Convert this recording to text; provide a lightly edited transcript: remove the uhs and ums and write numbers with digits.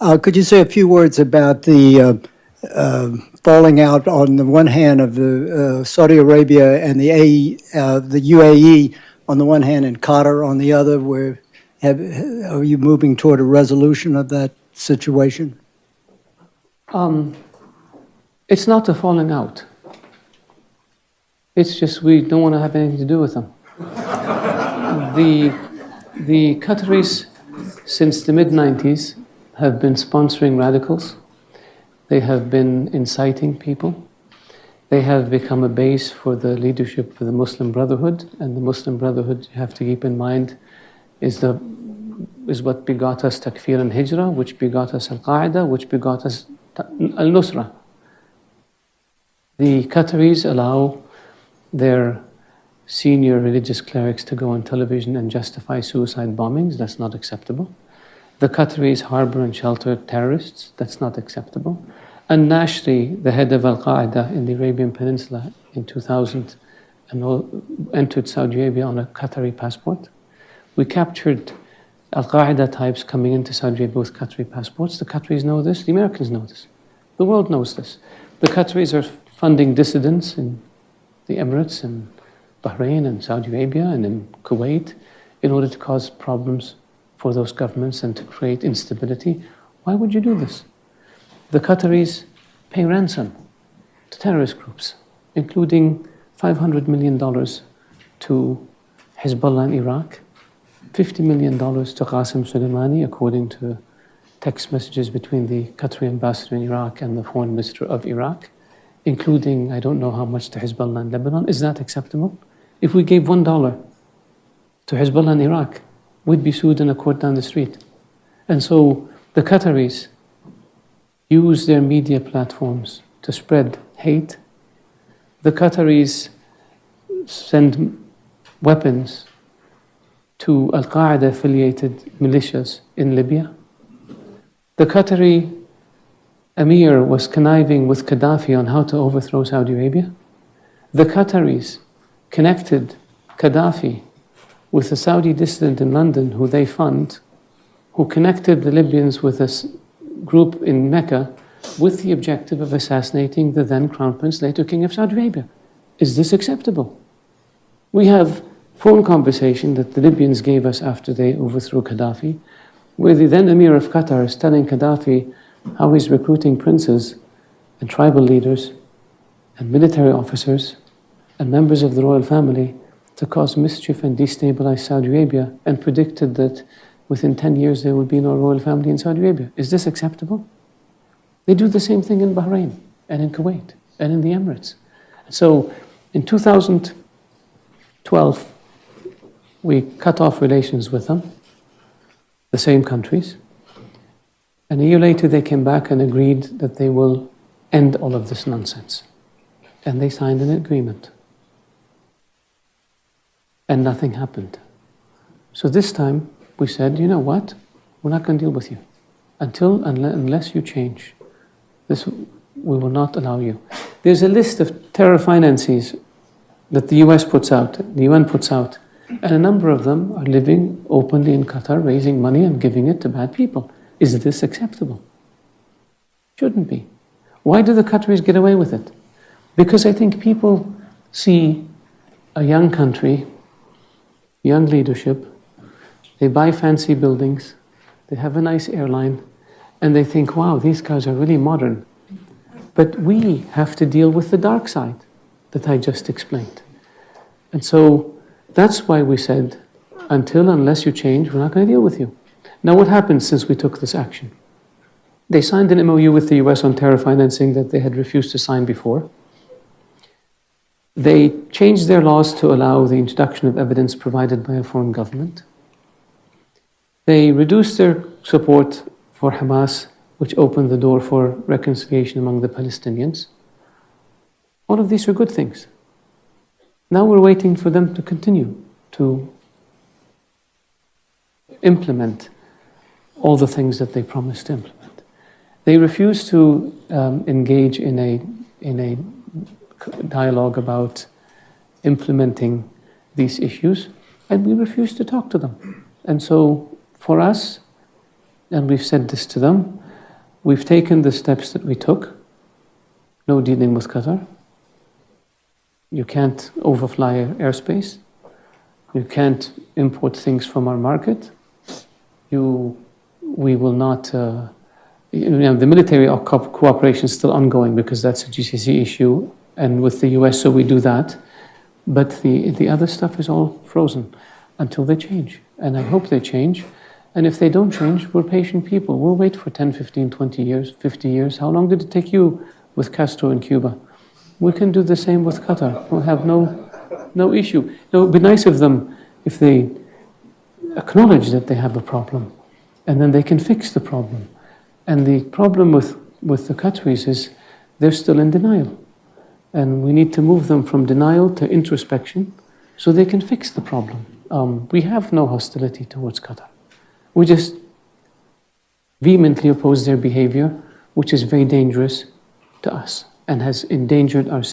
Could you say a few words about the falling out on the one hand of the Saudi Arabia and the UAE on the one hand and Qatar on the other? Are you moving toward a resolution of that situation? It's not a falling out. It's just we don't want to have anything to do with them. The Qataris, since the mid-90s, have been sponsoring radicals. They have been inciting people. They have become a base for the leadership for the Muslim Brotherhood, and the Muslim Brotherhood, you have to keep in mind, is what begot us Takfir and Hijrah, which begot us Al-Qaeda, which begot us Al-Nusra. The Qataris allow their senior religious clerics to go on television and justify suicide bombings. That's not acceptable. The Qataris harbor and shelter terrorists. That's not acceptable. And Nashri, the head of Al-Qaeda in the Arabian Peninsula in 2000, entered Saudi Arabia on a Qatari passport. We captured Al-Qaeda types coming into Saudi Arabia with Qatari passports. The Qataris know this. The Americans know this. The world knows this. The Qataris are funding dissidents in the Emirates and Bahrain and Saudi Arabia and in Kuwait in order to cause problems for those governments and to create instability. Why would you do this? The Qataris pay ransom to terrorist groups, including $500 million to Hezbollah in Iraq, $50 million to Qasem Soleimani, according to text messages between the Qatari ambassador in Iraq and the foreign minister of Iraq, including I don't know how much to Hezbollah in Lebanon. Is that acceptable? If we gave $1 to Hezbollah in Iraq, we'd be sued in a court down the street. And so the Qataris use their media platforms to spread hate. The Qataris send weapons to Al-Qaeda affiliated militias in Libya. The Qatari Emir was conniving with Gaddafi on how to overthrow Saudi Arabia. The Qataris connected Gaddafi with a Saudi dissident in London who they fund, who connected the Libyans with a group in Mecca with the objective of assassinating the then Crown Prince, later King of Saudi Arabia. Is this acceptable? We have phone conversation that the Libyans gave us after they overthrew Gaddafi, where the then Emir of Qatar is telling Gaddafi how he's recruiting princes and tribal leaders and military officers and members of the royal family to cause mischief and destabilize Saudi Arabia, and predicted that within 10 years there would be no royal family in Saudi Arabia. Is this acceptable? They do the same thing in Bahrain and in Kuwait and in the Emirates. So in 2012, we cut off relations with them, the same countries. And a year later, they came back and agreed that they will end all of this nonsense. And they signed an agreement. And nothing happened. So this time, we said, you know what? We're not going to deal with you. Unless you change. We will not allow you. There's a list of terror finances that the US puts out, the UN puts out. And a number of them are living openly in Qatar, raising money and giving it to bad people. Is this acceptable? Shouldn't be. Why do the Qataris get away with it? Because I think people see a young country, young leadership, they buy fancy buildings, they have a nice airline, and they think, wow, these guys are really modern. But we have to deal with the dark side that I just explained. And so that's why we said, unless you change, we're not going to deal with you. Now, what happened since we took this action? They signed an MOU with the US on terror financing that they had refused to sign before. They changed their laws to allow the introduction of evidence provided by a foreign government. They reduced their support for Hamas, which opened the door for reconciliation among the Palestinians. All of these are good things. Now we're waiting for them to continue to implement all the things that they promised to implement. They refused to engage in a dialogue about implementing these issues, and we refused to talk to them. And so for us, and we've said this to them, We've taken the steps that we took. No dealing with Qatar. You can't overfly airspace. You can't import things from our market. We will not, the military cooperation is still ongoing because that's a GCC issue, and with the US, so we do that. But the other stuff is all frozen until they change. And I hope they change. And if they don't change, we're patient people. We'll wait for 10, 15, 20 years, 50 years. How long did it take you with Castro in Cuba? We can do the same with Qatar. We'll have no issue. It would be nice of them if they acknowledge that they have a problem, and then they can fix the problem. And the problem with the Qataris is they're still in denial. And we need to move them from denial to introspection so they can fix the problem. We have no hostility towards Qatar. We just vehemently oppose their behavior, which is very dangerous to us and has endangered our